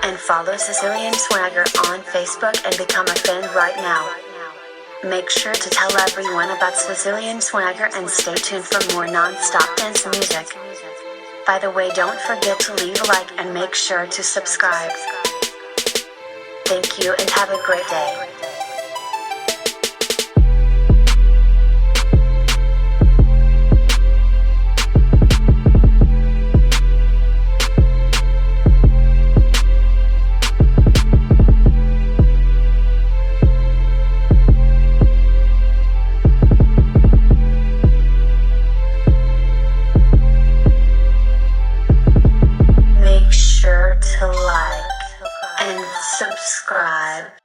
And follow Sicilian Swagger on Facebook and become a fan right now. Make sure to tell everyone about Sicilian Swagger and stay tuned for more non-stop dance music. By the way, don't forget to leave a like and make sure to subscribe. Thank you and have a great day. Make sure to like and subscribe.